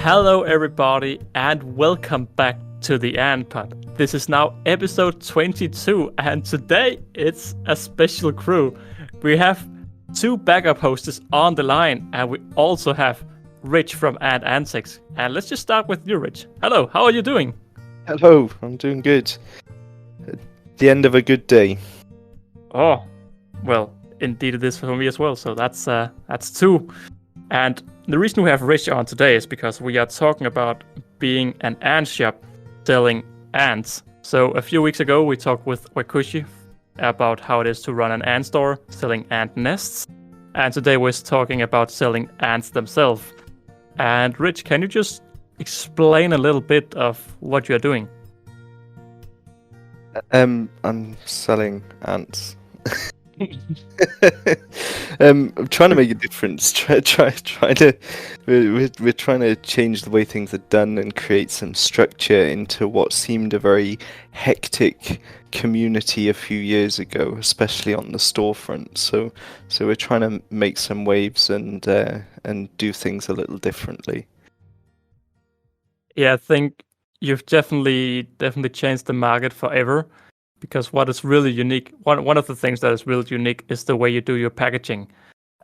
Hello, everybody, and welcome back to the Ant Pod. This is now episode 22, and today it's a special crew. We have two backup hosts on the line, and we also have Rich from Antics. And let's just start with you, Rich. Hello, how are you doing? Hello, I'm doing good. At the end of a good day. Oh, well, indeed it is for me as well. So that's two. And the reason we have Rich on today is because we are talking about being an ant shop selling ants. So a few weeks ago, we talked with Wakushi about how it is to run an ant store selling ant nests. And today we're talking about selling ants themselves. And Rich, can you just explain a little bit of what you're doing? I'm selling ants. I'm trying to make a difference. We're trying to change the way things are done and create some structure into what seemed a very hectic community a few years ago, especially on the storefront. So we're trying to make some waves and do things a little differently. Yeah, I think you've definitely changed the market forever. Because what is really unique, one of the things that is really unique is the way you do your packaging.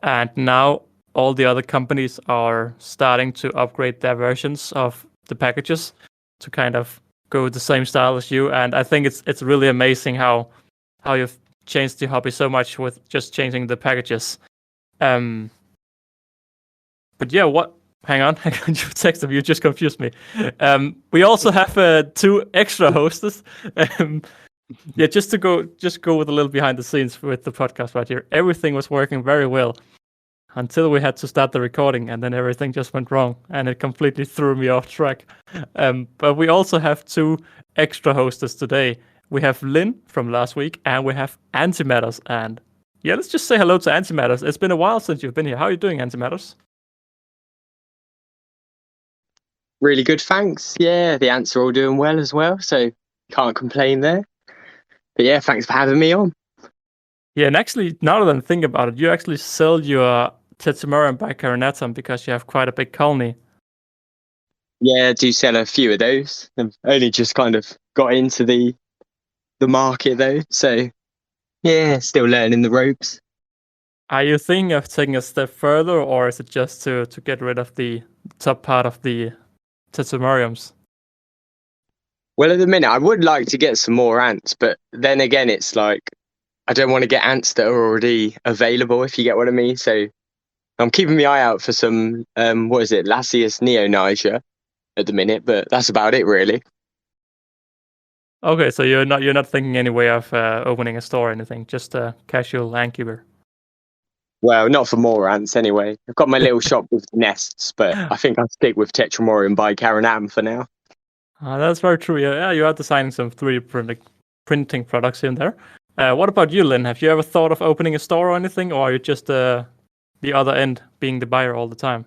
And now all the other companies are starting to upgrade their versions of the packages to kind of go the same style as you. And I think it's really amazing how you've changed the hobby so much with just changing the packages. But yeah, hang on, you texted me, you just confused me. We also have two extra hosts. Yeah, just go with a little behind the scenes with the podcast right here. Everything was working very well until we had to start the recording, and then everything just went wrong, and it completely threw me off track. But we also have two extra hosts today. We have Lynn from last week, and we have Antimatters. And yeah, let's just say hello to Antimatters. It's been a while since you've been here. How are you doing, Antimatters? Really good, thanks. Yeah, the ants are all doing well as well, so can't complain there. But yeah, thanks for having me on. Yeah, and actually, now that I'm thinking about it, you actually sell your Tetsumoran bicarinatum because you have quite a big colony. Yeah, I do sell a few of those. I've only just kind of got into the market though, so yeah, still learning the ropes. Are you thinking of taking a step further, or is it just to get rid of the top part of the Tetsumariums? Well, at the minute, I would like to get some more ants, but then again, it's like I don't want to get ants that are already available, if you get what I mean. So I'm keeping my eye out for some, Lasius neoniger at the minute, but that's about it, really. Okay, so you're not thinking any way of opening a store or anything, just a casual ant keeper. Well, not for more ants anyway. I've got my little shop with nests, but I think I'll stick with Tetramorium bicarinatum for now. That's very true. Yeah, you are designing some 3D printing products in there. What about you, Lynn? Have you ever thought of opening a store or anything, or are you just the other end, being the buyer all the time?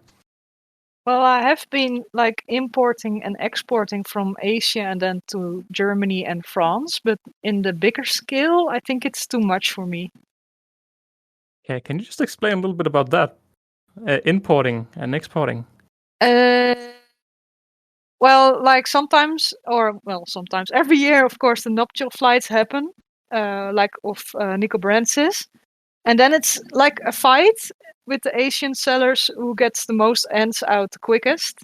Well, I have been importing and exporting from Asia and then to Germany and France, but in the bigger scale, I think it's too much for me. Okay, can you just explain a little bit about that? Importing and exporting. Sometimes every year, of course, the nuptial flights happen, of Nicobrances. And then it's like a fight with the Asian sellers who gets the most ants out the quickest.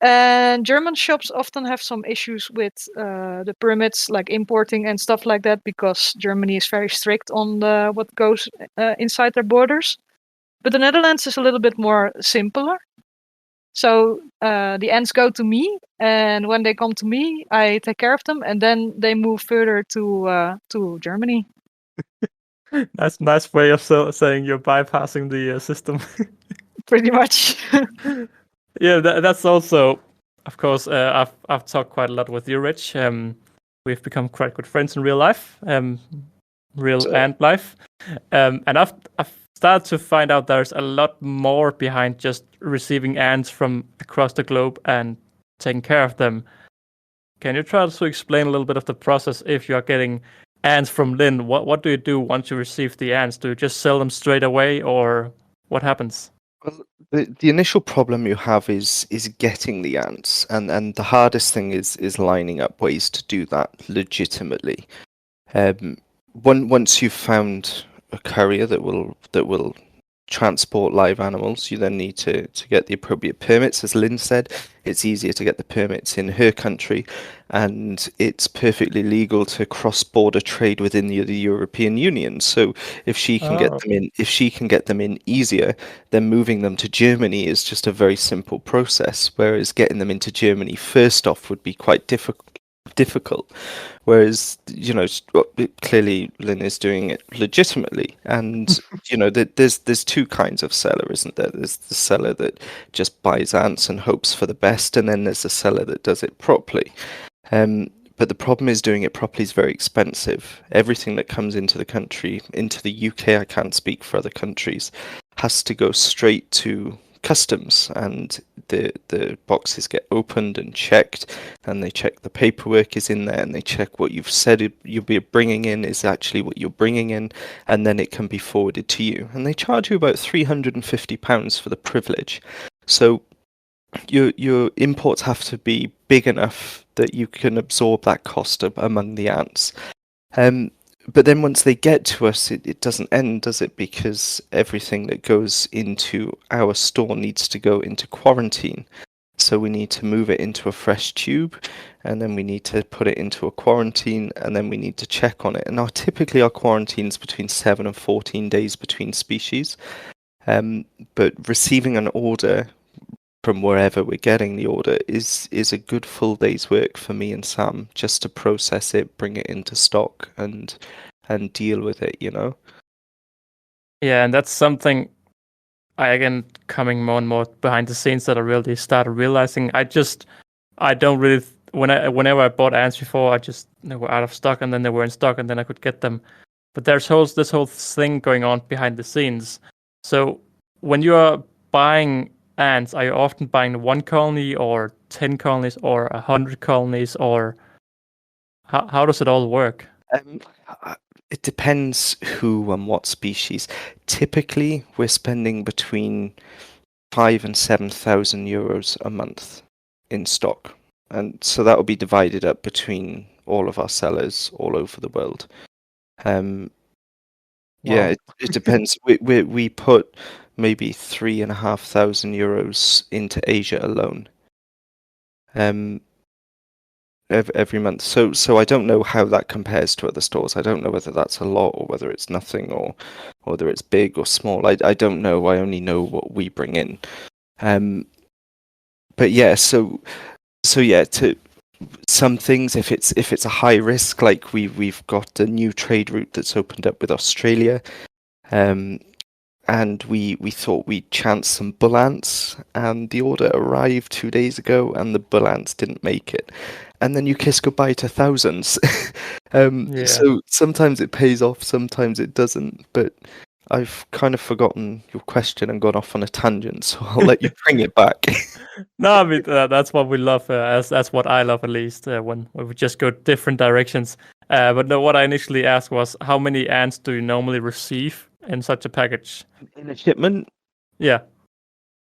And German shops often have some issues with the permits, like importing and stuff like that, because Germany is very strict on what goes inside their borders. But the Netherlands is a little bit more simpler. So the ants go to me, and when they come to me, I take care of them, and then they move further to Germany. That's a nice way of saying you're bypassing the system. Pretty much. Yeah, that's also, of course, I've talked quite a lot with you, Rich. We've become quite good friends in real life, ant life, and I've started to find out there's a lot more behind just receiving ants from across the globe and taking care of them. Can you try to explain a little bit of the process if you are getting ants from Lynn? What do you do once you receive the ants? Do you just sell them straight away, or what happens? Well, the initial problem you have is getting the ants, and the hardest thing is lining up ways to do that legitimately. Once you've found a courier that will transport live animals, you then need to get the appropriate permits. As Lynn said, it's easier to get the permits in her country, and it's perfectly legal to cross-border trade within the European Union. So if she can get Oh. them in, easier, then moving them to Germany is just a very simple process. Whereas getting them into Germany first off would be quite difficult. Whereas, clearly Lynn is doing it legitimately, and there's two kinds of seller, isn't there? There's the seller that just buys ants and hopes for the best, and then there's the seller that does it properly. But the problem is doing it properly is very expensive. Everything that comes into the country, into the UK, I can't speak for other countries, has to go straight to customs, and the boxes get opened and checked, and they check the paperwork is in there, and they check what you've said you'll be bringing in is actually what you're bringing in, and then it can be forwarded to you. And they charge you about £350 for the privilege. So your imports have to be big enough that you can absorb that cost among the ants. But then once they get to us, it doesn't end, does it? Because everything that goes into our store needs to go into quarantine. So we need to move it into a fresh tube, and then we need to put it into a quarantine, and then we need to check on it. And typically our quarantine's between 7 and 14 days between species. But receiving an order from wherever we're getting the order is a good full day's work for me and Sam, just to process it, bring it into stock, and deal with it, Yeah, and that's something again coming more and more behind the scenes that I really started realizing. I don't really whenever I bought ants before, they were out of stock, and then they were in stock, and then I could get them. But there's this whole thing going on behind the scenes. So when you are buying ants, are you often buying 1 colony or 10 colonies or 100 colonies, or how does it all work? It depends who and what species. Typically, we're spending between 5,000 and 7,000 euros a month in stock, and so that will be divided up between all of our sellers all over the world. Yeah, it depends. We put maybe 3,500 euros into Asia alone. Every month. So I don't know how that compares to other stores. I don't know whether that's a lot or whether it's nothing, or whether it's big or small. I don't know. I only know what we bring in. But yeah, so yeah, to some things, if it's a high risk, like we've got a new trade route that's opened up with Australia, and we thought we'd chance some bull ants, and the order arrived 2 days ago, and the bull ants didn't make it. And then you kiss goodbye to thousands. So sometimes it pays off, sometimes it doesn't. But I've kind of forgotten your question and gone off on a tangent, so I'll let you bring it back. No, I mean that's what we love. That's what I love, at least, when we just go different directions. But no, what I initially asked was, how many ants do you normally receive in such a package? In a shipment? Yeah.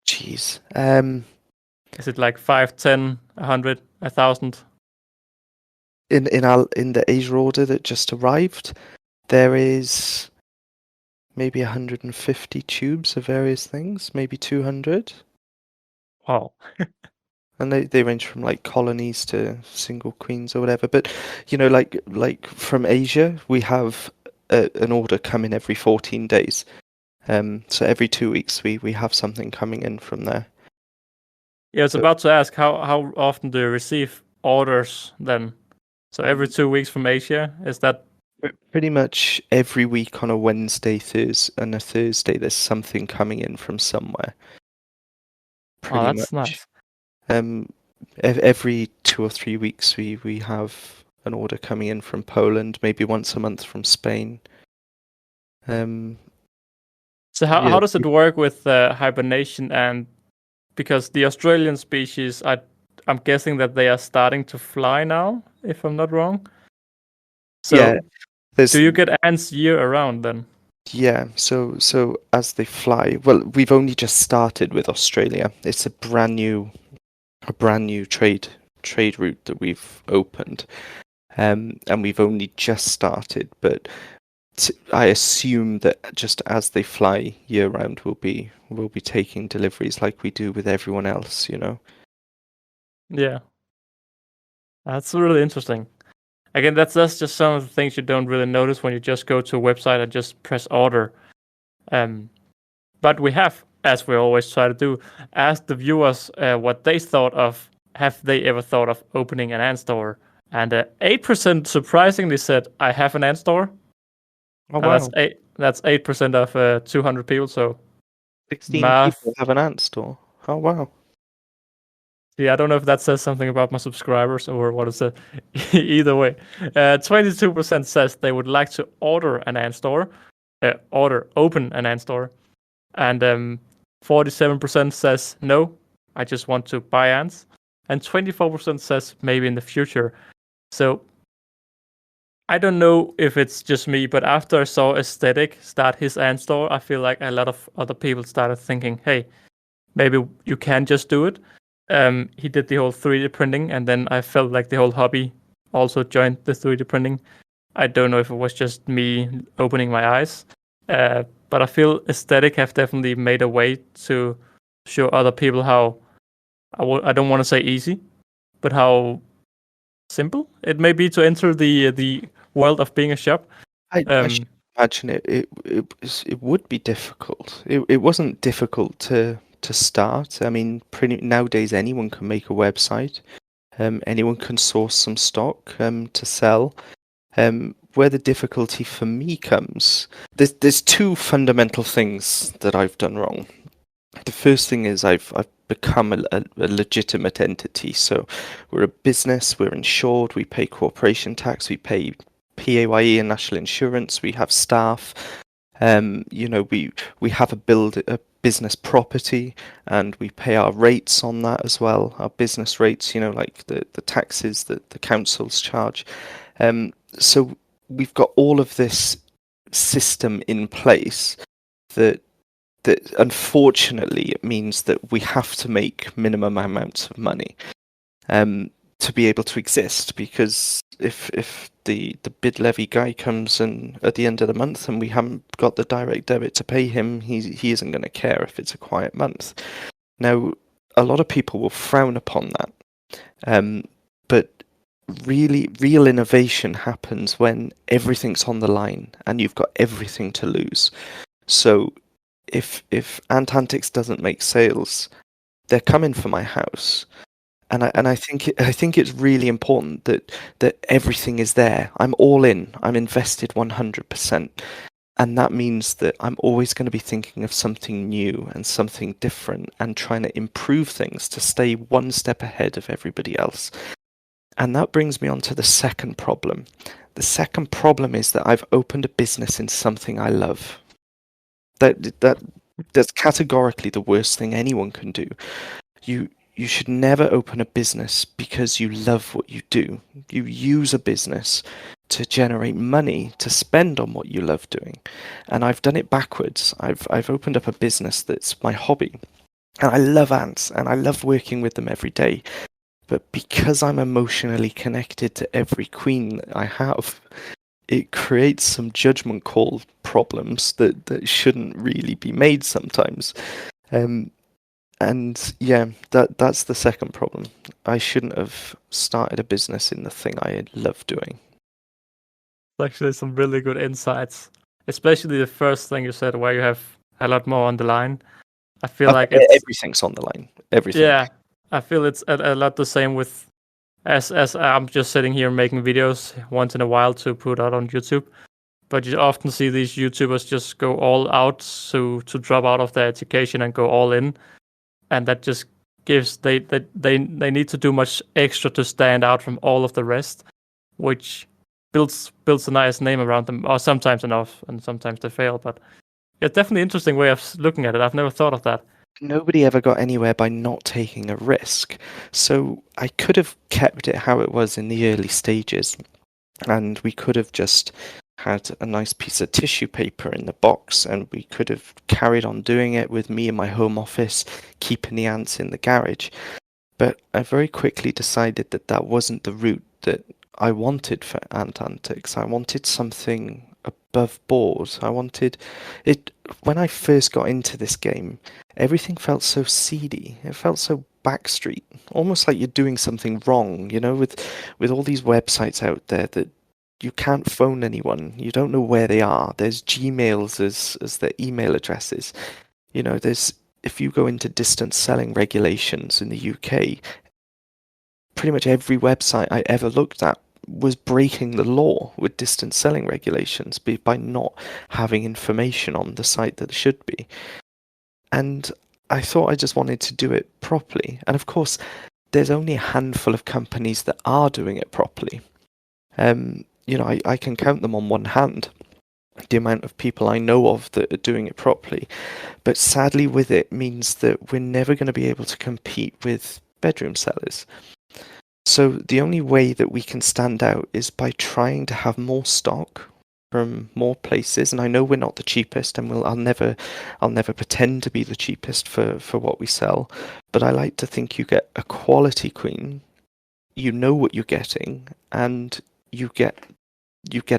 Jeez. Is it like 5, 10, 100, 1,000? In the Asia order that just arrived, there is maybe 150 tubes of various things, maybe 200. Wow. And they range from like colonies to single queens or whatever. But like from Asia, we have an order coming every 14 days. So every 2 weeks we have something coming in from there. Yeah, I was about to ask, how often do you receive orders then? So every 2 weeks from Asia, is that? Pretty much every week on a Wednesday, and a Thursday, there's something coming in from somewhere. Pretty That's much. nice. Every 2 or 3 weeks we have an order coming in from Poland, maybe once a month from Spain. So how does it work with hibernation? And because the Australian species, I'm guessing that they are starting to fly now, if I'm not wrong. So yeah, do you get ants year around then? Yeah, so as they fly, well, we've only just started with Australia. It's a brand new trade route that we've opened, and we've only just started. But I assume that just as they fly year round, we'll be taking deliveries like we do with everyone else. Yeah, that's really interesting. Again, that's just some of the things you don't really notice when you just go to a website and just press order. But we have, as we always try to do, asked the viewers what they thought of. Have they ever thought of opening an ant store? And 8% surprisingly said, "I have an ant store." Oh And wow, that's 8% of 200 people. So 16 math. people have an ant store. Oh wow. Yeah, I don't know if that says something about my subscribers or what it says. Either way, 22% says they would like to order an ant store, open an ant store, and 47% says no, I just want to buy ants, and 24% says maybe in the future. So I don't know if it's just me, but after I saw Aesthetic start his ant store, I feel like a lot of other people started thinking, hey, maybe you can just do it. He did the whole 3D printing, and then I felt like the whole hobby also joined the 3D printing. I don't know if it was just me opening my eyes, but I feel Aesthetic have definitely made a way to show other people how, I don't want to say easy, but how simple it may be to enter the world of being a shop. I should imagine it would be difficult. It wasn't difficult to start. I mean, pretty nowadays anyone can make a website. Anyone can source some stock to sell. Where the difficulty for me comes, there's two fundamental things that I've done wrong. The first thing is I've become a legitimate entity. So we're a business, we're insured, we pay corporation tax, we pay PAYE and national insurance, we have staff. We have a business property, and we pay our rates on that as well, our business rates, like the taxes that the councils charge. So we've got all of this system in place that unfortunately it means that we have to make minimum amounts of money to be able to exist, because if the bid levy guy comes in at the end of the month and we haven't got the direct debit to pay him, he isn't going to care if it's a quiet month. Now, a lot of people will frown upon that, but really real innovation happens when everything's on the line and you've got everything to lose. So if Antics doesn't make sales, they're coming for my house. And I think it's really important that everything is there. I'm all in. I'm invested 100%. And that means that I'm always going to be thinking of something new and something different and trying to improve things to stay one step ahead of everybody else. And that brings me on to the second problem. The second problem is that I've opened a business in something I love. That's categorically the worst thing anyone can do. You should never open a business because you love what you do. You use a business to generate money to spend on what you love doing. And I've done it backwards. I've opened up a business that's my hobby. And I love ants and I love working with them every day. But because I'm emotionally connected to every queen that I have, it creates some judgment call problems that shouldn't really be made sometimes. And yeah, that's the second problem. I shouldn't have started a business in the thing I love doing. Actually, some really good insights, especially the first thing you said, where you have a lot more on the line. I feel like everything's on the line. Everything. Yeah, I feel it's a lot the same with as I'm just sitting here making videos once in a while to put out on YouTube. But you often see these YouTubers just go all out to drop out of their education and go all in, and that just gives they need to do much extra to stand out from all of the rest, which builds a nice name around them, or sometimes enough, and sometimes they fail. But it's definitely an interesting way of looking at it. I've never thought of that. Nobody ever got anywhere by not taking a risk. So I could have kept it how it was in the early stages, and we could have just had a nice piece of tissue paper in the box, and we could have carried on doing it with me in my home office, keeping the ants in the garage. But I very quickly decided that that wasn't the route that I wanted for Antics. I wanted something above board. I wanted it. When I first got into this game, everything felt so seedy. It felt so backstreet, almost like you're doing something wrong, with all these websites out there that you can't phone anyone. You don't know where they are. There's Gmails as their email addresses. There's if you go into distance selling regulations in the UK, pretty much every website I ever looked at was breaking the law with distance selling regulations by not having information on the site that should be. And I thought I just wanted to do it properly. And of course, there's only a handful of companies that are doing it properly. I can count them on one hand, the amount of people I know of that are doing it properly. But sadly with it means that we're never going to be able to compete with bedroom sellers. So the only way that we can stand out is by trying to have more stock from more places. And I know we're not the cheapest, and I'll never pretend to be the cheapest for what we sell. But I like to think you get a quality queen, you know what you're getting, and you get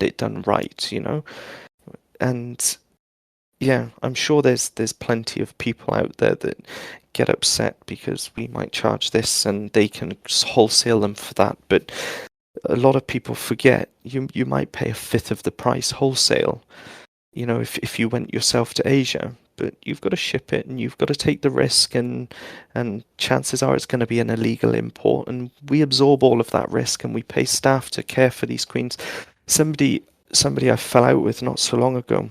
it done right, And yeah, I'm sure there's plenty of people out there that get upset because we might charge this and they can wholesale them for that. But a lot of people forget you might pay a fifth of the price wholesale, if you went yourself to Asia. But you've got to ship it and you've got to take the risk, and chances are it's going to be an illegal import, and we absorb all of that risk and we pay staff to care for these queens. Somebody I fell out with not so long ago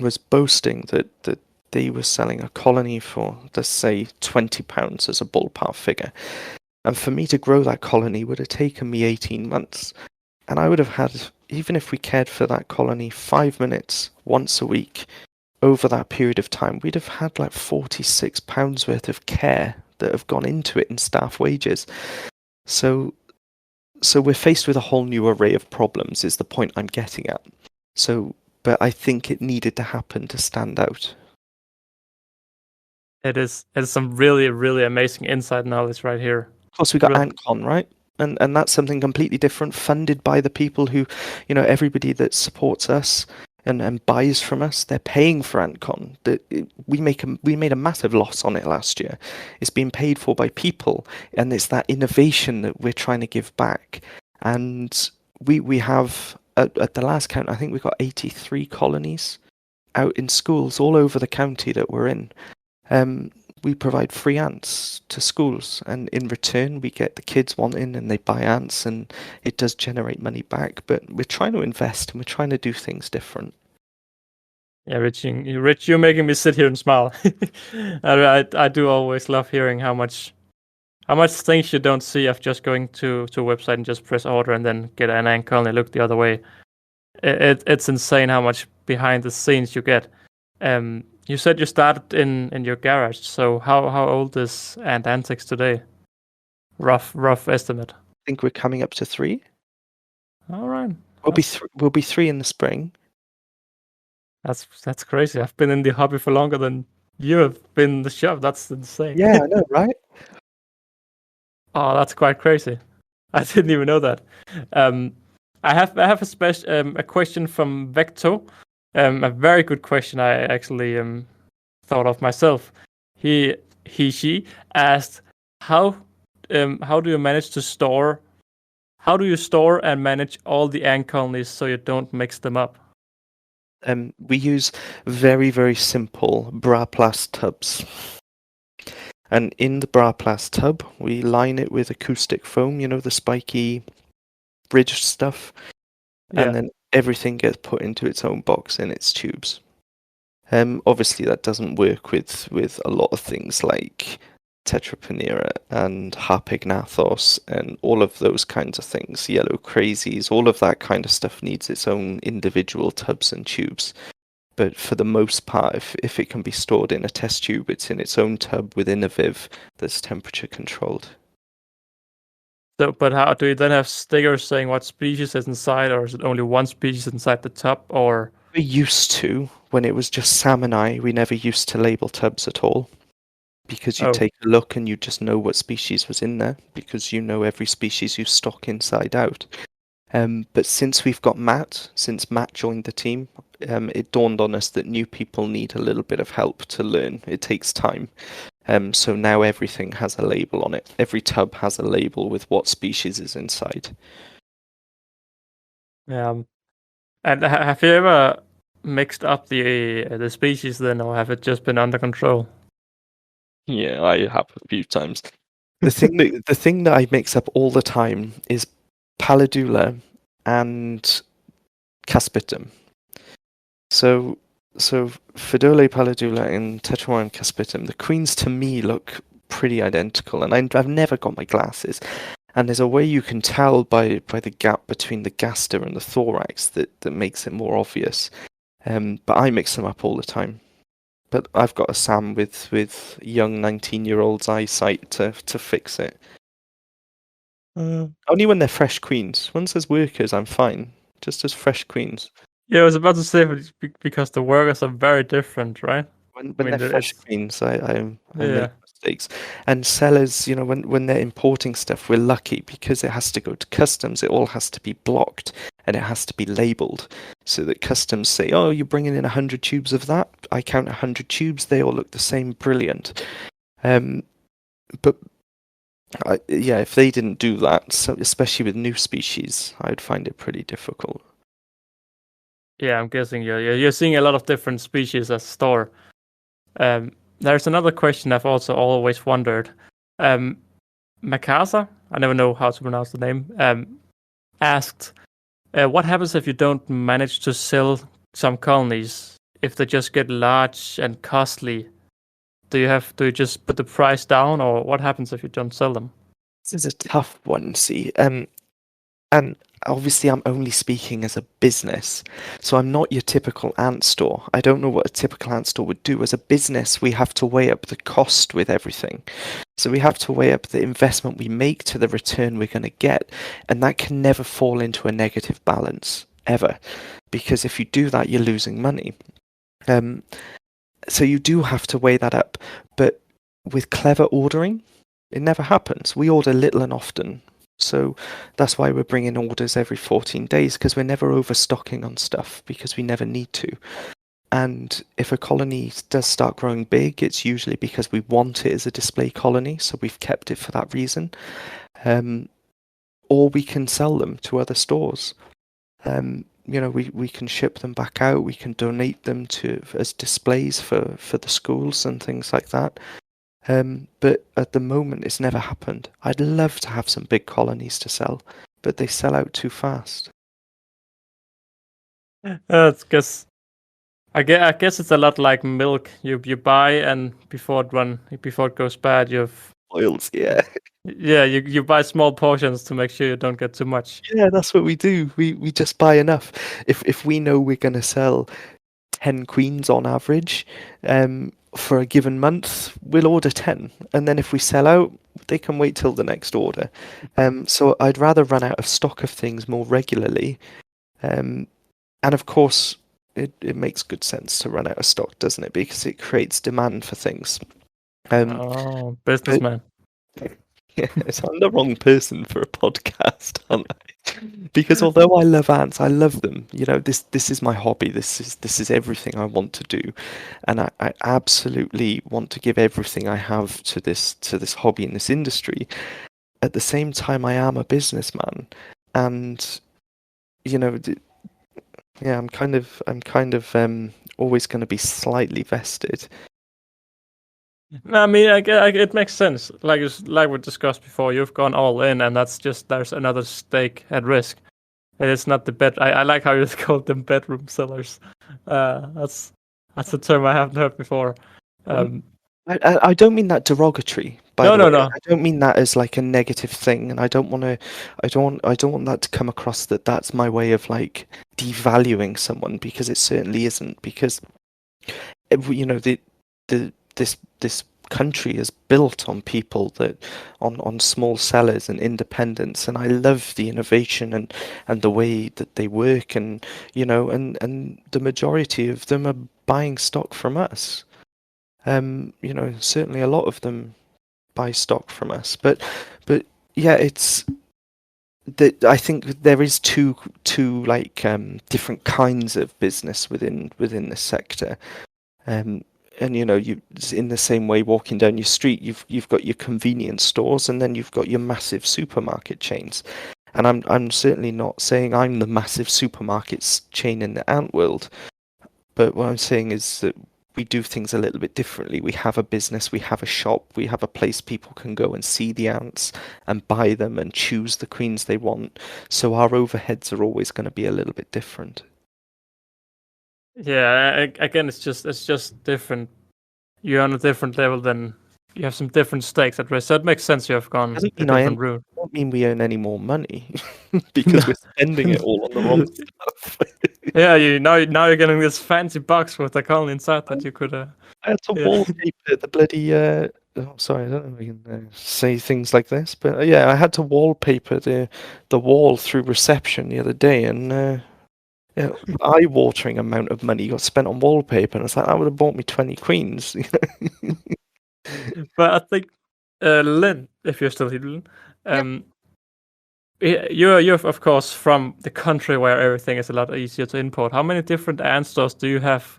was boasting that they were selling a colony for, let's say, £20 as a ballpark figure. And for me to grow that colony would have taken me 18 months. And I would have had, even if we cared for that colony 5 minutes once a week, over that period of time, we'd have had like £46 worth of care that have gone into it in staff wages. So we're faced with a whole new array of problems, is the point I'm getting at. But I think it needed to happen to stand out. It's some really, really amazing inside knowledge right here. Of course, we got AntCon, right? And that's something completely different, funded by the people who, everybody that supports us and buys from us, they're paying for AntCon. We made a massive loss on it last year. It's being paid for by people, and it's that innovation that we're trying to give back. And we have, at the last count, I think we've got 83 colonies out in schools all over the county that we're in. We provide free ants to schools, and in return we get the kids wanting, and they buy ants, and it does generate money back. But we're trying to invest, and we're trying to do things different. Yeah, Rich, you're making me sit here and smile. I do always love hearing how much things you don't see of just going to a website and just press order and then get an ant colony look the other way. It's insane how much behind the scenes you get. You said you started in your garage, so how old is Antics today? Rough estimate. I think we're coming up to 3. All right. We'll be 3 in the spring. That's crazy. I've been in the hobby for longer than you have been in the shop. That's insane. Yeah, I know, right? Oh, that's quite crazy. I didn't even know that. I have a question from Vecto. A very good question I actually thought of myself. She asked, how do you manage to store? How do you store and manage all the ant colonies so you don't mix them up? We use very, very simple Braplast tubs. And in the Braplast tub, we line it with acoustic foam, the spiky bridge stuff. Yeah. And then everything gets put into its own box in its tubes. Obviously, that doesn't work with a lot of things like Tetrapanera and Harpignathos and all of those kinds of things, yellow crazies, all of that kind of stuff needs its own individual tubs and tubes. But for the most part, if it can be stored in a test tube, it's in its own tub within a viv that's temperature controlled. So, but how do you then have stickers saying what species is inside, or is it only one species inside the tub, or? We used to, when it was just Sam and I, we never used to label tubs at all. Because you Oh. take a look and you just know what species was in there, because you know every species you stock inside out. But since we've got Matt, since Matt joined the team, it dawned on us that new people need a little bit of help to learn. It takes time. So now everything has a label on it. Every tub has a label with what species is inside. Yeah. And have you ever mixed up the species then, or have it just been under control? Yeah, I have a few times. The thing that I mix up all the time is Palladula and Caspitum. So Fidole, Palladula, and Tetramorum Caspitum, the queens to me look pretty identical, and I've never got my glasses. And there's a way you can tell by the gap between the gaster and the thorax that makes it more obvious. But I mix them up all the time. But I've got a Sam with young 19-year-old's eyesight to fix it. Only when they're fresh queens. Once there's workers, I'm fine. Just as fresh queens. Yeah, I was about to say because the workers are very different, right? When I mean, they're fresh it's- queens, I Yeah. make mistakes. And sellers, when they're importing stuff, we're lucky because it has to go to customs. It all has to be blocked and it has to be labelled so that customs say, "Oh, you're bringing in 100 tubes of that. I count 100 tubes. They all look the same. Brilliant." But yeah, if they didn't do that, so especially with new species, I'd find it pretty difficult. Yeah, I'm guessing you're seeing a lot of different species at store. There's another question I've also always wondered. Makasa, I never know how to pronounce the name, asked, what happens if you don't manage to sell some colonies? If they just get large and costly, do you just put the price down, or what happens if you don't sell them? This is a tough one, see. And obviously I'm only speaking as a business, so I'm not your typical ant store. I don't know what a typical ant store would do. As a business, we have to weigh up the cost with everything. So we have to weigh up the investment we make to the return we're going to get, and that can never fall into a negative balance, ever. Because if you do that, you're losing money. So you do have to weigh that up. But with clever ordering, it never happens. We order little and often. So that's why we're bringing orders every 14 days, because we're never overstocking on stuff, because we never need to. And if a colony does start growing big, it's usually because we want it as a display colony, so we've kept it for that reason. Or we can sell them to other stores. We can ship them back out, we can donate them as displays for the schools and things like that. But at the moment, it's never happened. I'd love to have some big colonies to sell, but they sell out too fast. I guess it's a lot like milk. You buy, and before it goes bad, Oils, yeah. Yeah, you buy small portions to make sure you don't get too much. Yeah, that's what we do. We just buy enough. If we know we're going to sell 10 queens on average, for a given month, we'll order 10, and then if we sell out, they can wait till the next order. So I'd rather run out of stock of things more regularly, and of course it makes good sense to run out of stock, doesn't it? Because it creates demand for things. Businessman. Yes, I'm the wrong person for a podcast, aren't I? Because although I love ants, I love them. This is my hobby. This is everything I want to do, and I absolutely want to give everything I have to this hobby in this industry. At the same time, I am a businessman, and I'm kind of always going to be slightly vested. I mean, it makes sense. Like we discussed before, you've gone all in, and there's another stake at risk. And it's not the bed. I like how you called them bedroom sellers. That's a term I haven't heard before. I don't mean that derogatory. No. I don't mean that as like a negative thing, and I don't want that to come across that that's my way of like devaluing someone, because it certainly isn't. Because this country is built on people on small sellers and independents, and I love the innovation and the way that they work, and and the majority of them are buying stock from us. Certainly a lot of them buy stock from us, but yeah, it's that I think there is two different kinds of business within the sector. And you in the same way, walking down your street, you've got your convenience stores, and then you've got your massive supermarket chains. And I'm certainly not saying I'm the massive supermarkets chain in the ant world, but what I'm saying is that we do things a little bit differently. We have a business, we have a shop, we have a place people can go and see the ants and buy them and choose the queens they want. So our overheads are always going to be a little bit different. Yeah, again, it's just different. You're on a different level than you have some different stakes at risk. So it makes sense you have gone a different route. I don't mean we earn any more money because we're spending it all on the wrong stuff. Yeah, now you're getting this fancy box with the colony inside that you could. I had to wallpaper the bloody. Sorry, I don't know if I can say things like this, but yeah, I had to wallpaper the wall through reception the other day, and eye-watering amount of money got spent on wallpaper, and it's like, I would have bought me 20 queens. But I think, Lynn, if you're still here, Lynn, you're of course from the country where everything is a lot easier to import. How many different ant stores do you have?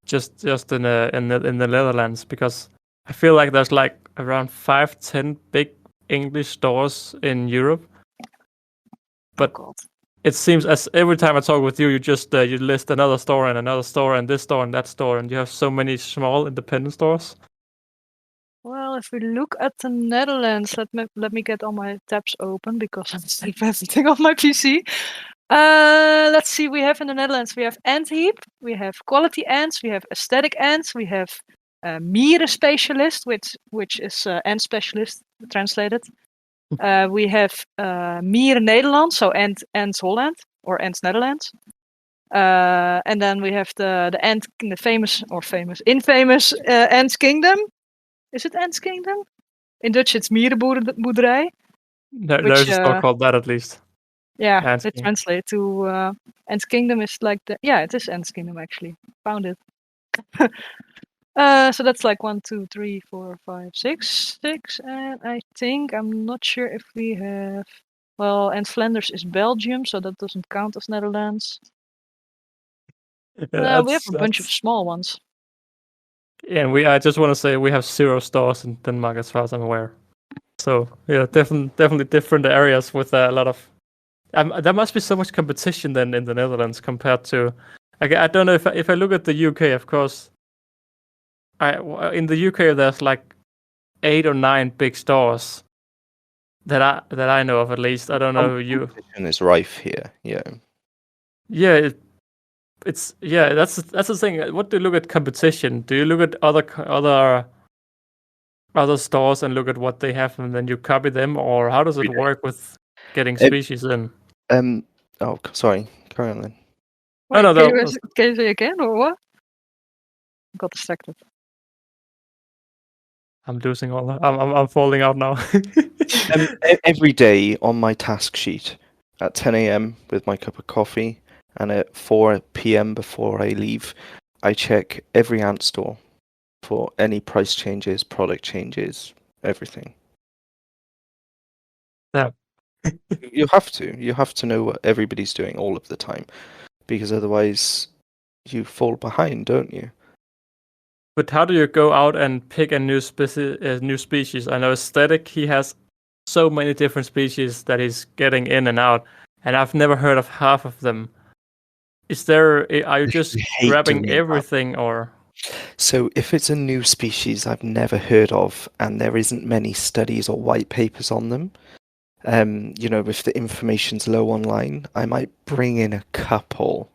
Just in the Netherlands, because I feel like there's like around 5-10 big English stores in Europe. But it seems as every time I talk with you, you just you list another store and another store and this store and that store, and you have so many small independent stores. Well, if we look at the Netherlands, let me get all my tabs open because I'm still everything on my PC. Let's see. We have in the Netherlands, we have Ant Heap, we have Quality Ants, we have Aesthetic Ants, we have Mieren Specialist, which is Ant Specialist translated. We have Mieren Nederland, so Ants Holland or Ants Netherlands. And then we have the infamous Ants Kingdom. Is it Ants Kingdom? In Dutch, it's Mierenboerderij. There's a store called that, at least. Yeah, they translate to Ants Kingdom is like it is Ants Kingdom, actually. Found it. So that's like 1, 2, 3, 4, 5, 6, and I think I'm not sure if we have. Well, and Flanders is Belgium, so that doesn't count as Netherlands. We have a bunch of small ones. Yeah, and I just want to say we have 0 stores in Denmark, as far as I'm aware. So yeah, definitely different areas with a lot of. There must be so much competition then in the Netherlands compared to. I don't know if I look at the UK, of course. In the UK there's like 8 or 9 big stores that I know of, at least. I don't know you. Competition is rife here. Yeah. Yeah, that's the thing. What do you look at competition? Do you look at other stores and look at what they have and then you copy them, or how does it work with getting species in? Oh, sorry. Carry on then. Wait, can you say again or what? I got distracted. I'm losing all that. I'm falling out now. Every day on my task sheet at 10 a.m. with my cup of coffee, and at 4 p.m. before I leave, I check every ant store for any price changes, product changes, everything. Yeah. You have to know what everybody's doing all of the time, because otherwise you fall behind, don't you? But how do you go out and pick a new species? I know Aesthetic, he has so many different species that he's getting in and out, and I've never heard of half of them. Are you just grabbing everything, or? So if it's a new species I've never heard of and there isn't many studies or white papers on them, if the information's low online, I might bring in a couple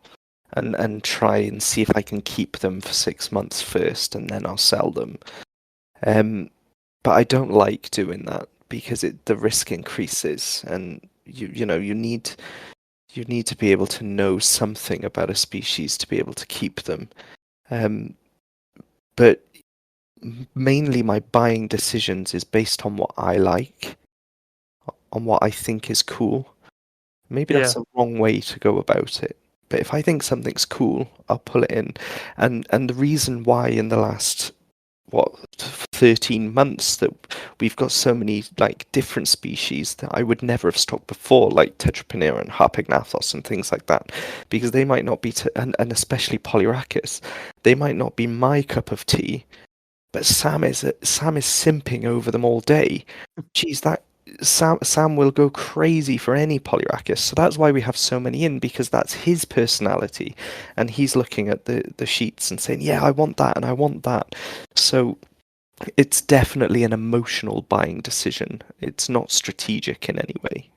and try and see if I can keep them for 6 months first, and then I'll sell them. But I don't like doing that because the risk increases, and you need to be able to know something about a species to be able to keep them. But mainly my buying decisions is based on what I like, on what I think is cool. Maybe that's Yeah. a wrong way to go about it. But if I think something's cool, I'll pull it in. And the reason why in the last 13 months that we've got so many like different species that I would never have stocked before, like Tetraponera and Harpegnathos and things like that, because they might not be and especially Polyrachis, they might not be my cup of tea, but Sam is simping over them all day. Geez, that Sam will go crazy for any Polyrachis, so that's why we have so many in, because that's his personality, and he's looking at the sheets and saying, "Yeah, I want that and I want that." So it's definitely an emotional buying decision. It's not strategic in any way.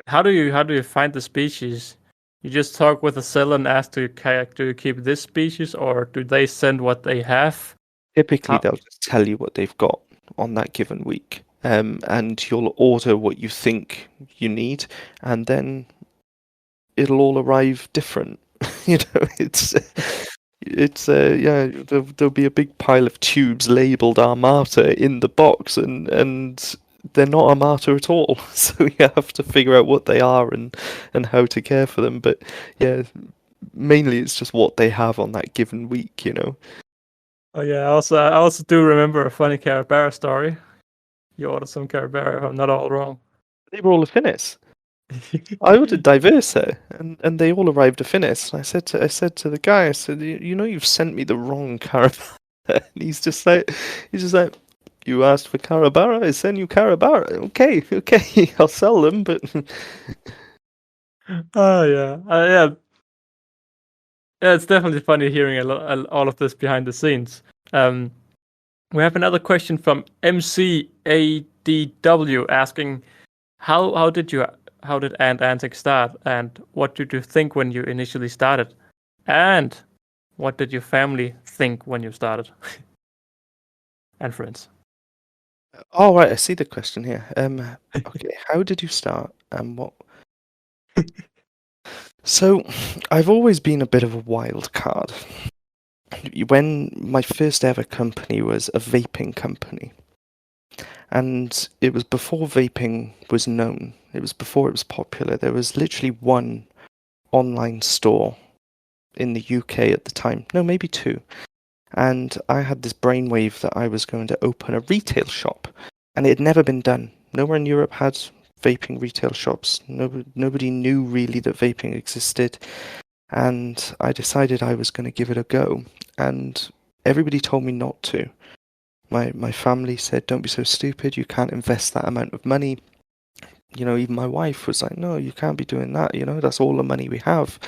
How do you find the species? You just talk with the seller and ask, do you keep this species, or do they send what they have? Typically, How? they'll just tell you what they've got on that given week, and you'll order what you think you need, and then it'll all arrive different. Yeah, there'll be a big pile of tubes labeled Armata in the box, and they're not Armata at all. So you have to figure out what they are and how to care for them. But yeah, mainly it's just what they have on that given week. Oh yeah, I also do remember a funny Carabara story. You ordered some Carabara, if I'm not all wrong. They were all Affinis. I ordered Diversa, and they all arrived Affinis. I said to the guy, I said, you know, you've sent me the wrong Carabara. And he's just like, you asked for Carabara, I send you Carabara. Okay, I'll sell them, but Oh yeah, yeah. Yeah, it's definitely funny hearing all of this behind the scenes. We have another question from MCADW asking, how did Antics start, and what did you think when you initially started, and what did your family think when you started, and friends? oh right, I see the question here. Okay, how did you start, and what? So, I've always been a bit of a wild card. When my first ever company was a vaping company, and it was before vaping was known. It was before it was popular. There was literally one online store in the UK at the time. No, maybe two. And I had this brainwave that I was going to open a retail shop, and it had never been done. Nowhere in Europe had vaping retail shops. Nobody knew really that vaping existed. And I decided I was going to give it a go. And everybody told me not to. My family said, don't be so stupid, you can't invest that amount of money. Even my wife was like, no, you can't be doing that, that's all the money we have.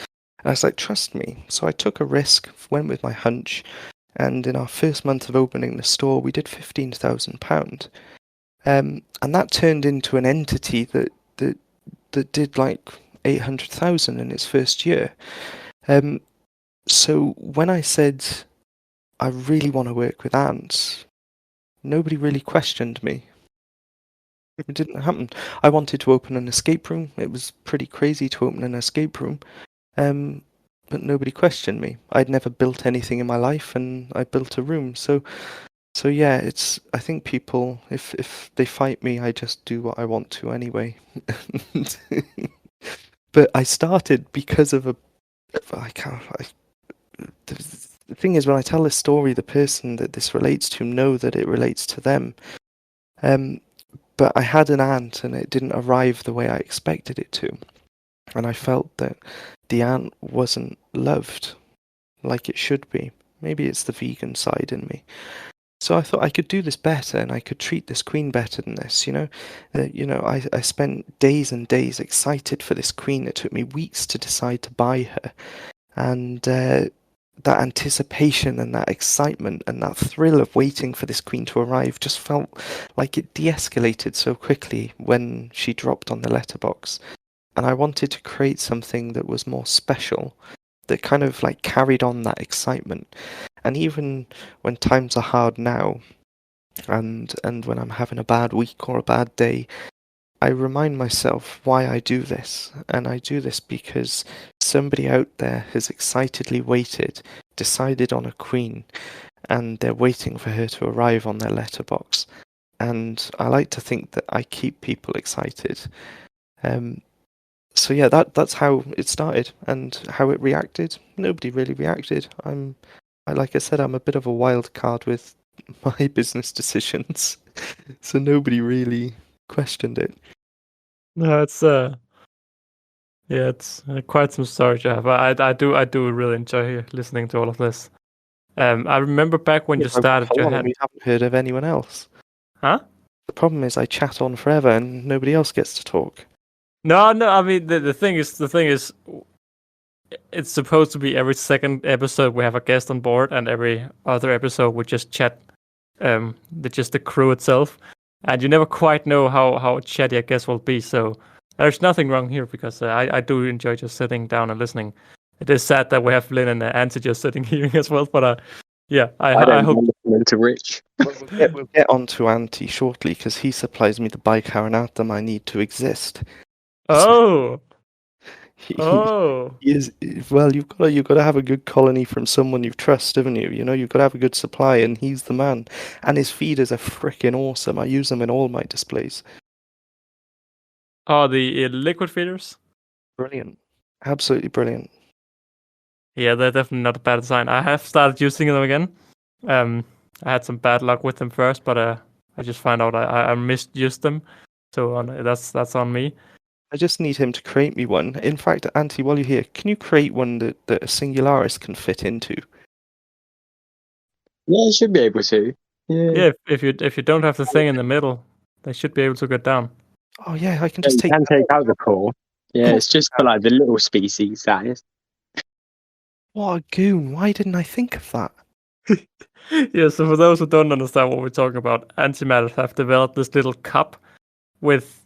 And I was like, trust me. So I took a risk, went with my hunch, and in our first month of opening the store, we did £15,000. And that turned into an entity that did like 800,000 in its first year. So when I said, I really want to work with ants, nobody really questioned me. It didn't happen. I wanted to open an escape room. It was pretty crazy to open an escape room. But nobody questioned me. I'd never built anything in my life, and I built a room. So yeah, I think people, if they fight me, I just do what I want to anyway. But I started because of the thing is, when I tell this story, the person that this relates to know that it relates to them. But I had an ant, and it didn't arrive the way I expected it to. And I felt that the ant wasn't loved like it should be. Maybe it's the vegan side in me. So I thought I could do this better, and I could treat this queen better than this. I spent days and days excited for this queen. It took me weeks to decide to buy her. And that anticipation and that excitement and that thrill of waiting for this queen to arrive just felt like it de-escalated so quickly when she dropped on the letterbox. And I wanted to create something that was more special, that kind of like carried on that excitement. And even when times are hard now, and when I'm having a bad week or a bad day, I remind myself why I do this. And I do this because somebody out there has excitedly waited, decided on a queen, and they're waiting for her to arrive on their letterbox. And I like to think that I keep people excited. So yeah, that's how it started, and how it reacted. Nobody really reacted. Like I said, I'm a bit of a wild card with my business decisions, so nobody really questioned it. No, it's it's quite some story to have. I do really enjoy listening to all of this. I remember back when you started, you had We haven't heard of anyone else. Huh? The problem is I chat on forever and nobody else gets to talk. No. I mean, the thing is, it's supposed to be every second episode we have a guest on board, and every other episode we just chat, just the crew itself, and you never quite know how chatty a guest will be. So there's nothing wrong here, because I do enjoy just sitting down and listening. It is sad that we have Lynn and Anti just sitting here as well, but yeah, I hope to Rich. We'll get on to Anti shortly, because he supplies me the bicarbonate I need to exist. Oh. He Oh. is, well, you've got to have a good colony from someone you trust, haven't you? You know, you've got to have a good supply, and he's the man. And his feeders are freaking awesome. I use them in all my displays. Oh, the liquid feeders? Brilliant. Absolutely brilliant. Yeah, they're definitely not a bad design. I have started using them again. I had some bad luck with them first, but I just found out I misused them. So that's on me. I just need him to create me one. In fact, Anti, while you're here, can you create one that a Singularis can fit into? Yeah, you should be able to. Yeah, if you don't have the thing in the middle, they should be able to get down. Oh yeah, I can just take out the core. Yeah, it's just for like the little species, that is. What a goon! Why didn't I think of that? Yeah, so for those who don't understand what we're talking about, Antimatters have developed this little cup with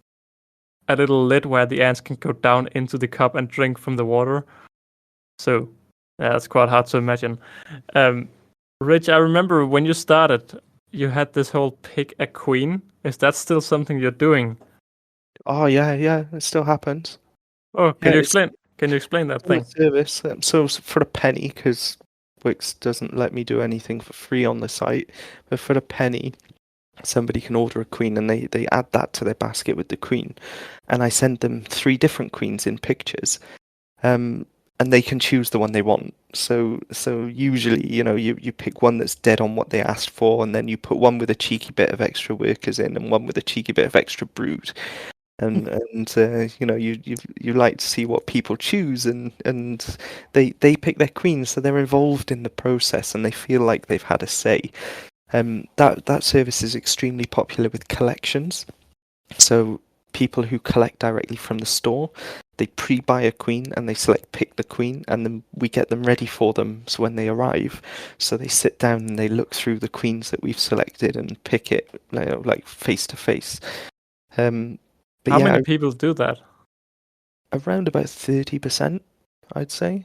a little lid where the ants can go down into the cup and drink from the water. So that's quite hard to imagine. Rich, I remember when you started, you had this whole pick a queen. Is that still something you're doing? Oh yeah, it still happens. Oh, can you explain? Can you explain that thing? Service. So for a penny, because Wix doesn't let me do anything for free on the site, but for a penny, somebody can order a queen, and they add that to their basket with the queen, and I send them 3 different queens in pictures, and they can choose the one they want. So usually, you know, you pick one that's dead on what they asked for, and then you put one with a cheeky bit of extra workers in, and one with a cheeky bit of extra brood. And you know, you like to see what people choose, and they pick their queens, so they're involved in the process and they feel like they've had a say. That service is extremely popular with collections. So people who collect directly from the store, they pre-buy a queen and they pick the queen, and then we get them ready for them. So when they arrive, so they sit down and they look through the queens that we've selected and pick it, you know, like face to face. How many people do that? Around about 30%, I'd say.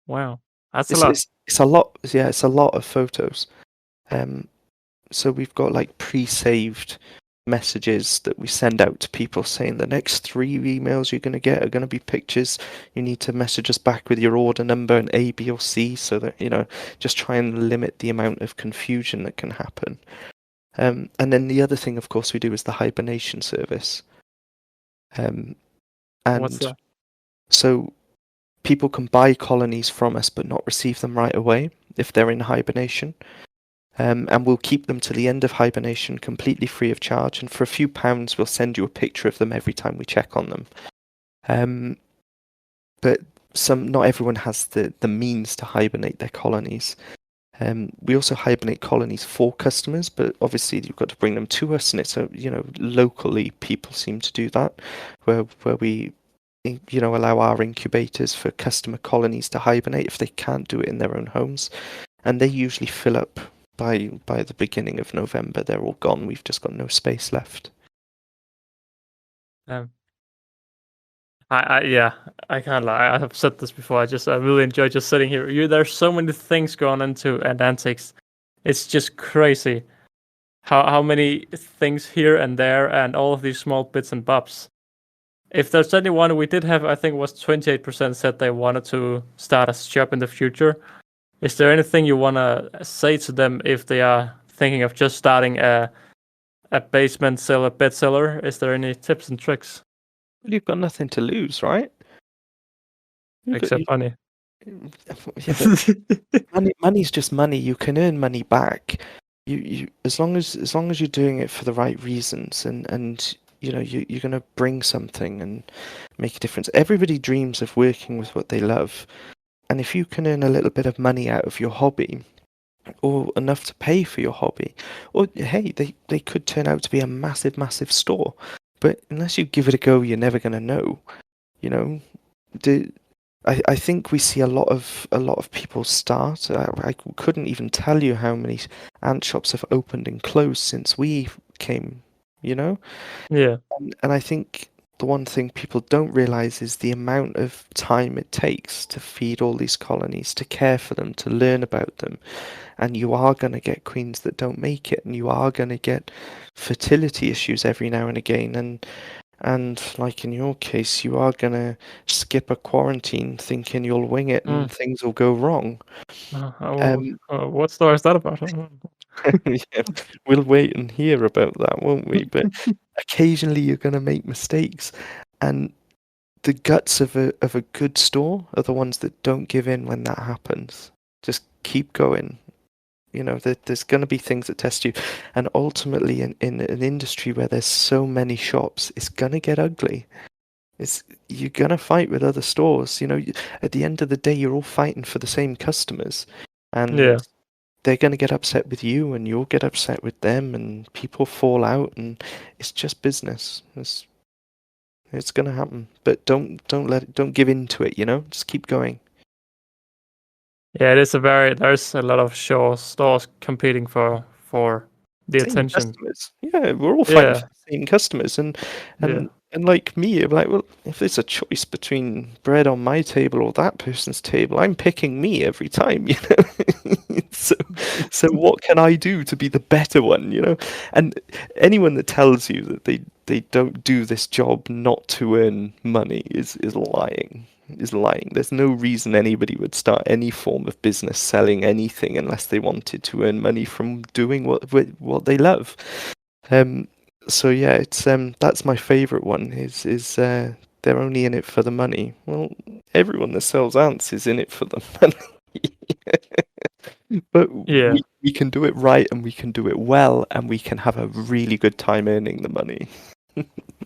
Wow, that's a lot. It's a lot. Yeah, it's a lot of photos. So we've got like pre-saved messages that we send out to people saying the next 3 emails you're going to get are going to be pictures. You need to message us back with your order number and A, B, or C, so that, you know, just try and limit the amount of confusion that can happen. And then the other thing, of course, we do is the hibernation service. And what's that? So people can buy colonies from us but not receive them right away if they're in hibernation. And we'll keep them to the end of hibernation completely free of charge. And for a few pounds, we'll send you a picture of them every time we check on them. But not everyone has the means to hibernate their colonies. We also hibernate colonies for customers, but obviously you've got to bring them to us, and it's locally people seem to do that, where we allow our incubators for customer colonies to hibernate if they can't do it in their own homes, and they usually fill up by the beginning of November. They're all gone. We've just got no space left. I can't lie. I have said this before. I really enjoy just sitting here. There's so many things going into Antics. It's just crazy how many things here and there, and all of these small bits and bobs. If there's anyone we did have, I think it was 28% said they wanted to start a shop in the future. Is there anything you want to say to them if they are thinking of just starting a basement seller, bed seller? Is there any tips and tricks? Well, you've got nothing to lose, right? Except money. Yeah, but money's just money. You can earn money back. You as long as you're doing it for the right reasons, and you're gonna bring something and make a difference. Everybody dreams of working with what they love, and if you can earn a little bit of money out of your hobby, or enough to pay for your hobby, or hey, they could turn out to be a massive store. But unless you give it a go, you're never gonna know. You know, I think we see a lot of people start. I couldn't even tell you how many ant shops have opened and closed since we came. Yeah. And I think the one thing people don't realize is the amount of time it takes to feed all these colonies, to care for them, to learn about them. And you are going to get queens that don't make it, and you are going to get fertility issues every now and again. And like in your case, you are going to skip a quarantine thinking you'll wing it and things will go wrong. What story is that about? Yeah, we'll wait and hear about that, won't we? But occasionally you're going to make mistakes. And the guts of a good store are the ones that don't give in when that happens. Just keep going. There's going to be things that test you, and ultimately in an industry where there's so many shops, it's going to get ugly. You're going to fight with other stores. At the end of the day, you're all fighting for the same customers, and they're going to get upset with you, and you'll get upset with them, and people fall out, and it's just business. It's going to happen, but don't give in to it. Just keep going. Yeah, there's a lot of stores competing for the Same attention. Customers. Yeah, we're all fighting for the same customers, and like me, I'm like, well, if there's a choice between bread on my table or that person's table, I'm picking me every time, So what can I do to be the better one, And anyone that tells you that they don't do this job not to earn money is lying. There's no reason anybody would start any form of business selling anything unless they wanted to earn money from doing what they love. So yeah, it's that's my favorite one. Is they're only in it for the money. Well, everyone that sells ants is in it for the money. But we can do it right, and we can do it well, and we can have a really good time earning the money.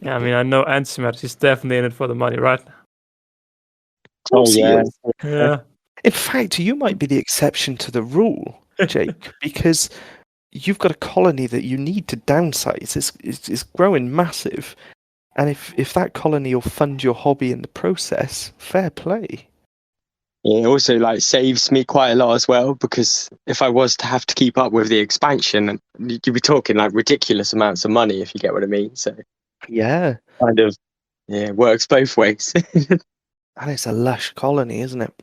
Yeah, I mean, I know Antimat, he's definitely in it for the money, right? Of course he is. Yeah. In fact, you might be the exception to the rule, Jake, because you've got a colony that you need to downsize. It's growing massive, and if that colony will fund your hobby in the process, fair play. It also saves me quite a lot as well, because if I was to have to keep up with the expansion, you'd be talking ridiculous amounts of money, if you get what I mean. So yeah, kind of works both ways. And it's a lush colony, isn't it?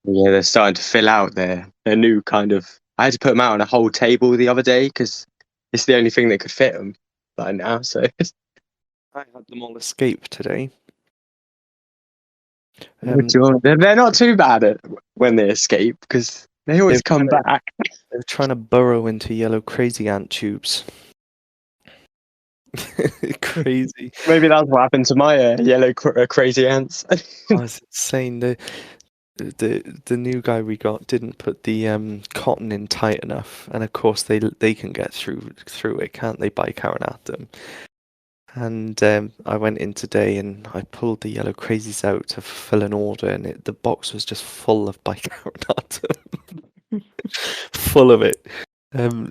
Yeah, they're starting to fill out their new kind of. I had to put them out on a whole table the other day because it's the only thing that could fit them by now. So I had them all escape today. They're not too bad when they escape, because they always come back. They're trying to burrow into yellow crazy ant tubes. Crazy. Maybe that's what happened to my yellow crazy ants. It's insane. The new guy we got didn't put the cotton in tight enough, and of course they can get through it, can't they? By Atom. And I went in today and I pulled the yellow crazies out to fill an order, and the box was just full of bicarbonate, full of it.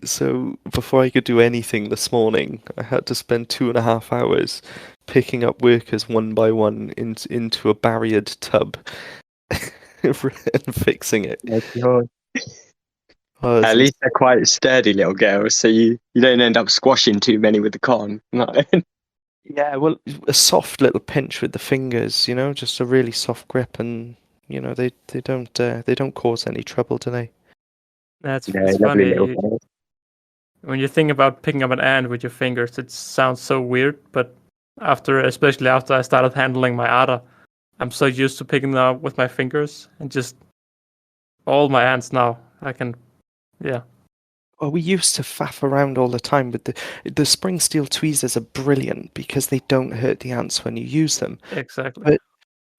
So before I could do anything this morning, I had to spend 2.5 hours picking up workers one by one into a barriered tub and fixing it. At least they're quite sturdy little girls, so you don't end up squashing too many with the cotton. Yeah, well, a soft little pinch with the fingers, just a really soft grip, and they don't cause any trouble, do they? That's funny. When you think about picking up an ant with your fingers, it sounds so weird. But especially after I started handling my otter, I'm so used to picking them up with my fingers and just all my ants now. I can, yeah. Well, we used to faff around all the time with the spring steel tweezers are brilliant because they don't hurt the ants when you use them. Exactly. But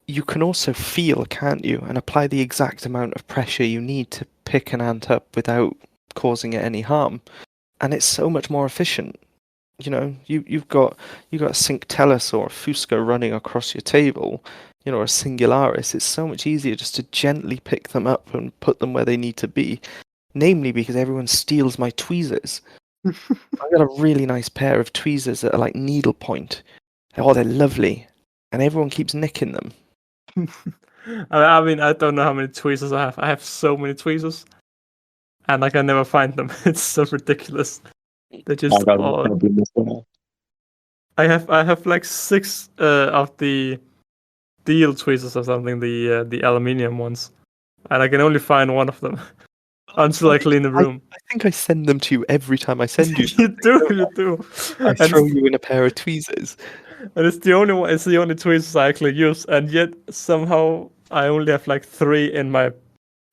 you can also feel, can't you, and apply the exact amount of pressure you need to pick an ant up without causing it any harm. And it's so much more efficient. You know, you've got a Synctellus or a Fusca running across your table, you know, or a Singularis. It's so much easier just to gently pick them up and put them where they need to be. Namely because everyone steals my tweezers. I've got a really nice pair of tweezers that are like needlepoint. Oh, they're lovely. And everyone keeps nicking them. I mean, I don't know how many tweezers I have. I have so many tweezers, and I can never find them. It's so ridiculous. They just all. I have like 6 of the steel tweezers or something, the aluminium ones, and I can only find one of them until I clean the room. I think I send them to you every time I send you. You do. I throw you in a pair of tweezers. And it's the only one. It's the only tweezers I actually use, and yet somehow I only have like 3 in my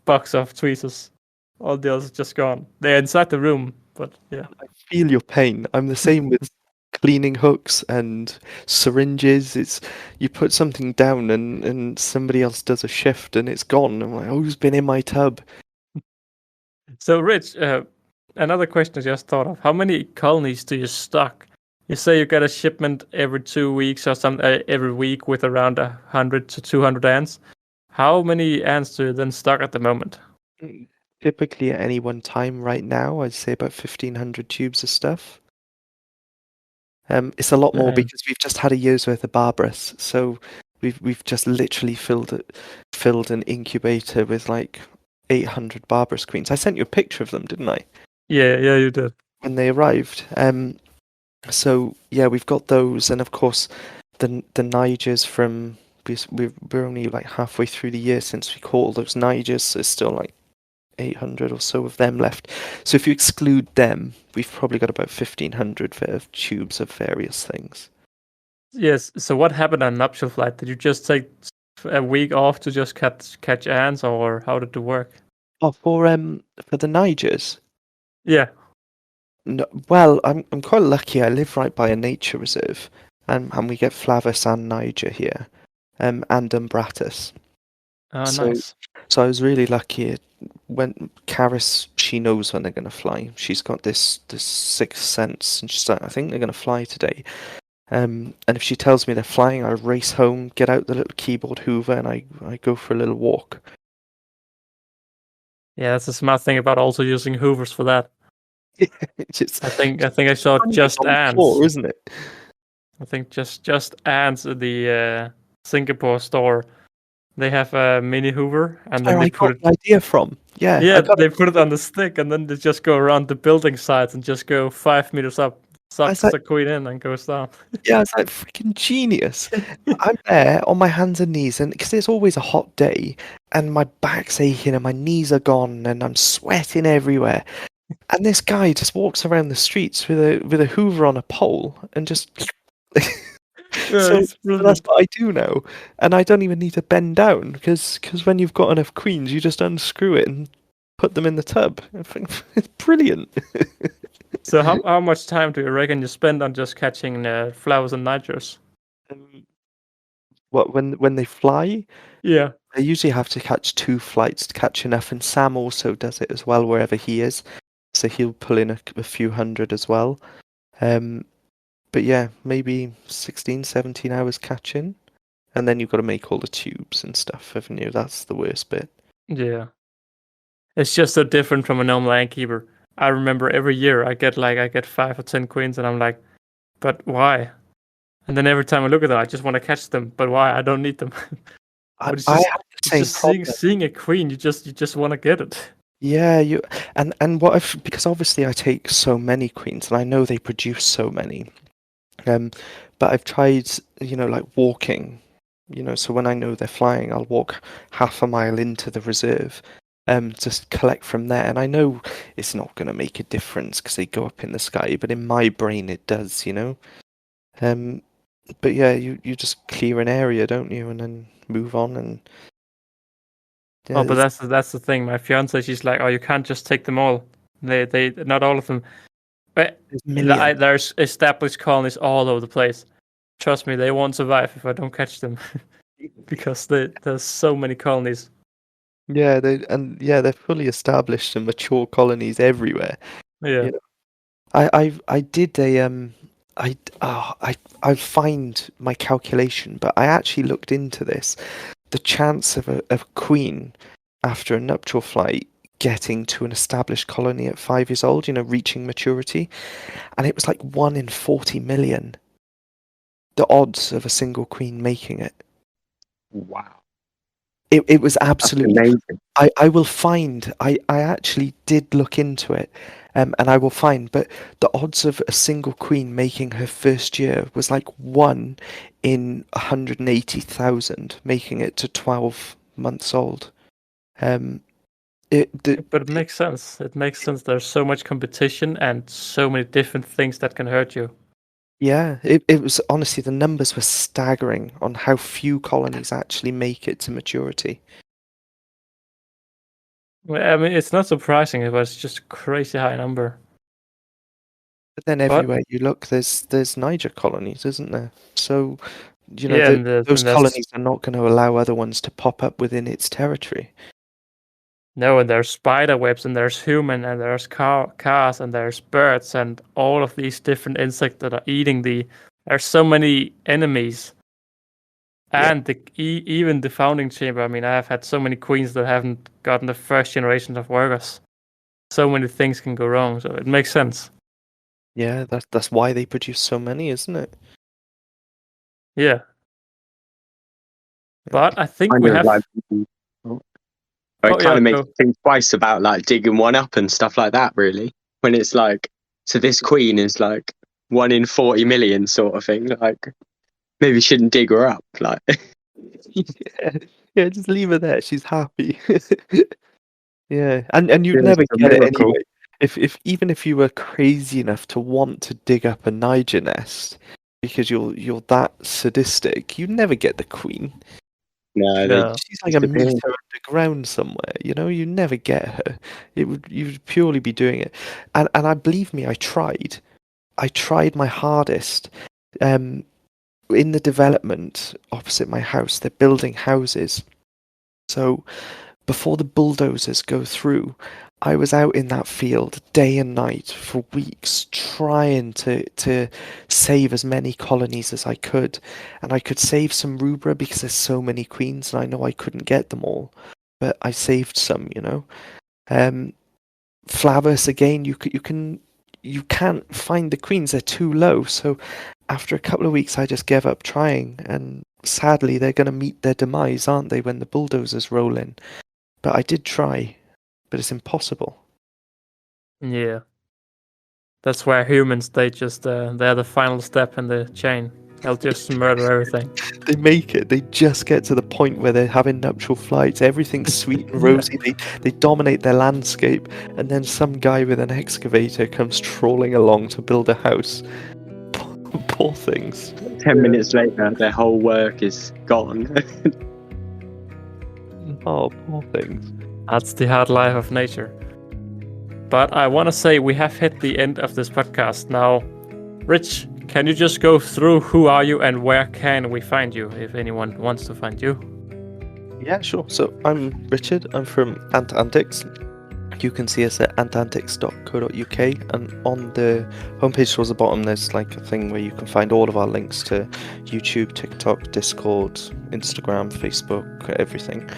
box of tweezers. All the others are just gone. They're inside the room, but yeah. I feel your pain. I'm the same with cleaning hooks and syringes. It's you put something down and somebody else does a shift and it's gone. I'm like, oh, who's been in my tub? So, Rich, another question I just thought of. How many colonies do you stock? You say you get a shipment every 2 weeks or every week with around 100 to 200 ants. How many ants do you then stock at the moment? Typically at any one time right now, I'd say about 1,500 tubes of stuff. It's a lot more because we've just had a year's worth of Barbarous, so we've just literally filled an incubator with like 800 Barbarous queens. I sent you a picture of them, didn't I? Yeah, you did. When they arrived. So yeah, we've got those, and of course the Nigers from we're only like halfway through the year since we caught all those Nigers, so there's still like 800 or so of them left. So if you exclude them, we've probably got about 1,500 of tubes of various things. Yes. So what happened on nuptial flight? Did you just take a week off to just catch ants, or how did it work? Oh, for the Nigers. Yeah. No, well, I'm quite lucky. I live right by a nature reserve, and we get Flavus and Niger here, and Umbratus. Oh, So- nice. So I was really lucky. When Karis, she knows when they're going to fly. She's got this sixth sense, and she's like, I think they're going to fly today. And if she tells me they're flying, I race home, get out the little keyboard hoover, and I go for a little walk. Yeah, that's a smart thing about also using hoovers for that. Just I think I saw just on the ants. floor, isn't it? I think just ants at the Singapore store. They have a mini hoover, and then Where they I put got it. the idea from. Yeah, Yeah, I got they it. put it on the stick, and then they just go around the building sites and just go 5 meters up, sucks like- the queen in, and goes down. Yeah, it's like freaking genius. I'm there on my hands and knees, and because it's always a hot day, and my back's aching and my knees are gone, and I'm sweating everywhere. And this guy just walks around the streets with a hoover on a pole and just. Yeah, So it's that's brilliant. what I do now, and I don't even need to bend down because when you've got enough queens, you just unscrew it and put them in the tub. I think it's brilliant. So how much time do you reckon you spend on just catching flowers and nigers? What when they fly? Yeah. I usually have to catch 2 flights to catch enough, and Sam also does it as well wherever he is. So he'll pull in a few hundred as well. But yeah, maybe 16, 17 hours catching. And then you've got to make all the tubes and stuff, haven't you? That's the worst bit. Yeah. It's just so different from a normal ant keeper. I remember every year I get 5 or 10 queens, and I'm like, but why? And then every time I look at them, I just want to catch them, but why? I don't need them. I But it's have just, the it's same just problem. seeing a queen, you just want to get it. Yeah, and what I've because obviously I take so many queens and I know they produce so many. But I've tried, like walking, so when I know they're flying, I'll walk half a mile into the reserve, just collect from there. And I know it's not going to make a difference because they go up in the sky, but in my brain it does, But yeah, you just clear an area, don't you, and then move on. And Yeah, Oh, but that's the thing. My fiance, she's like, oh, you can't just take them all. They not all of them. But there's millions. there's established colonies all over the place. Trust me, they won't survive if I don't catch them, because there's so many colonies. Yeah, they're fully established and mature colonies everywhere. Yeah. You know, I did a I find my calculation, but I actually looked into this. The chance of a queen after a nuptial flight getting to an established colony at 5 years old, reaching maturity, and it was like 1 in 40 million. The odds of a single queen making it. Wow. It was That's absolutely. amazing. I will find. I actually did look into it, and I will find. But the odds of a single queen making her first year was like 1 in 180,000 making it to 12 months old. But it makes sense. It makes sense. There's so much competition and so many different things that can hurt you. Yeah, it was honestly, the numbers were staggering on how few colonies actually make it to maturity. Well, I mean, it's not surprising. It was just a crazy high number. But then But everywhere you look, there's Niger colonies, isn't there? So, yeah, and those there's colonies are not going to allow other ones to pop up within its territory. no, and there's spider webs, and there's human, and there's cars, and there's birds, and all of these different insects that are eating the. There's so many enemies, Yeah. and even the founding chamber. I mean, I have had so many queens that haven't gotten the first generation of workers. So many things can go wrong, so it makes sense. Yeah, that's why they produce so many, isn't it? Yeah, but I think Kind we of have. like, it Oh, kind yeah, of makes go. you think twice about like digging one up and stuff like that, really. When it's like, so this queen is like 1 in 40 million sort of thing. Like, maybe shouldn't dig her up. Like, Yeah, just leave her there. She's happy. Yeah, and you'd yeah, never it's a get it miracle. anyway. If even if you were crazy enough to want to dig up a Niger nest because you're that sadistic, you'd never get the queen. No, Yeah. She's like a disappear. meter underground somewhere. You never get her. You'd purely be doing it. And I believe me, I tried. I tried my hardest. In the development opposite my house, they're building houses. So before the bulldozers go through, I was out in that field day and night for weeks trying to save as many colonies as I could. And I could save some rubra because there's so many queens and I know I couldn't get them all. But I saved some, Flavus again, you can't find the queens, they're too low. So after a couple of weeks I just gave up trying, and sadly they're gonna meet their demise, aren't they, when the bulldozers roll in. But I did try, but it's impossible. Yeah. That's where humans, they're the final step in the chain. They'll just murder everything. They make it. They just get to the point where they're having nuptial flights. Everything's sweet and rosy. They dominate their landscape, and then some guy with an excavator comes trawling along to build a house. Poor things. 10 minutes later, their whole work is gone. Oh, poor things. That's the hard life of nature. But I want to say we have hit the end of this podcast now. Rich, can you just go through who are you and where can we find you if anyone wants to find you? Yeah, sure. So I'm Richard. I'm from Antics. You can see us at antantics.co.uk, and on the homepage towards the bottom there's like a thing where you can find all of our links to YouTube, TikTok, Discord, Instagram, Facebook, everything.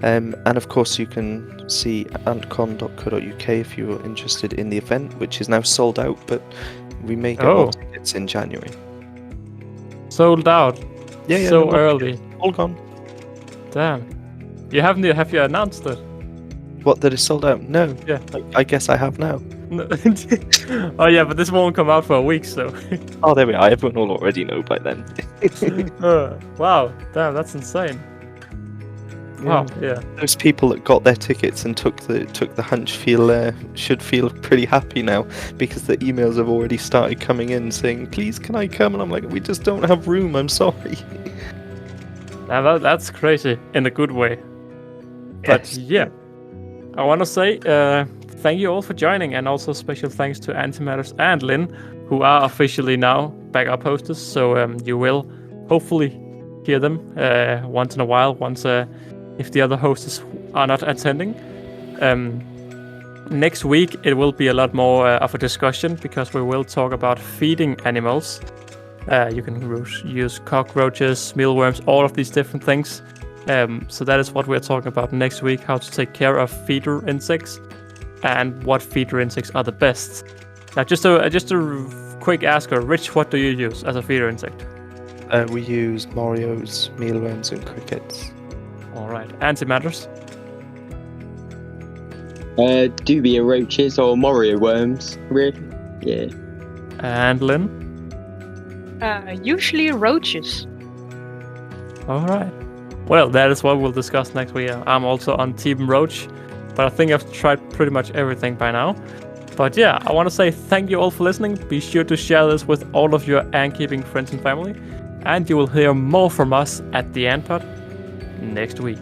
And of course you can see antcon.co.uk if you're interested in the event, which is now sold out, but we may get more tickets in January. Sold out? Yeah, so early. All gone. Damn. Have you announced it? What, that is sold out? No. Yeah. I guess I have now. No. Oh yeah, but this won't come out for a week, so. Oh, there we are. Everyone will already know by then. Wow, damn, that's insane. Wow, yeah. Those people that got their tickets and took the hunch should feel pretty happy now, because the emails have already started coming in saying, "Please, can I come?" And I'm like, "We just don't have room. I'm sorry." Now that's crazy in a good way. But yeah, I want to say thank you all for joining, and also special thanks to Antimatters and Lynn, who are officially now backup hostess. So you will hopefully hear them once in a while, if the other hosts are not attending. Next week it will be a lot more of a discussion, because we will talk about feeding animals. You can use cockroaches, mealworms, all of these different things. So that is what we're talking about next week, how to take care of feeder insects and what feeder insects are the best. Now, just a quick asker, Rich, what do you use as a feeder insect? We use Morios, mealworms, and crickets. All right. Antimatters? Dubia roaches or Morio worms, really? Yeah. And Lynn? Usually roaches. All right. Well, that is what we'll discuss next week. I'm also on Team Roach, but I think I've tried pretty much everything by now. But yeah, I want to say thank you all for listening. Be sure to share this with all of your ant-keeping friends and family. And you will hear more from us at the Ant Pod next week.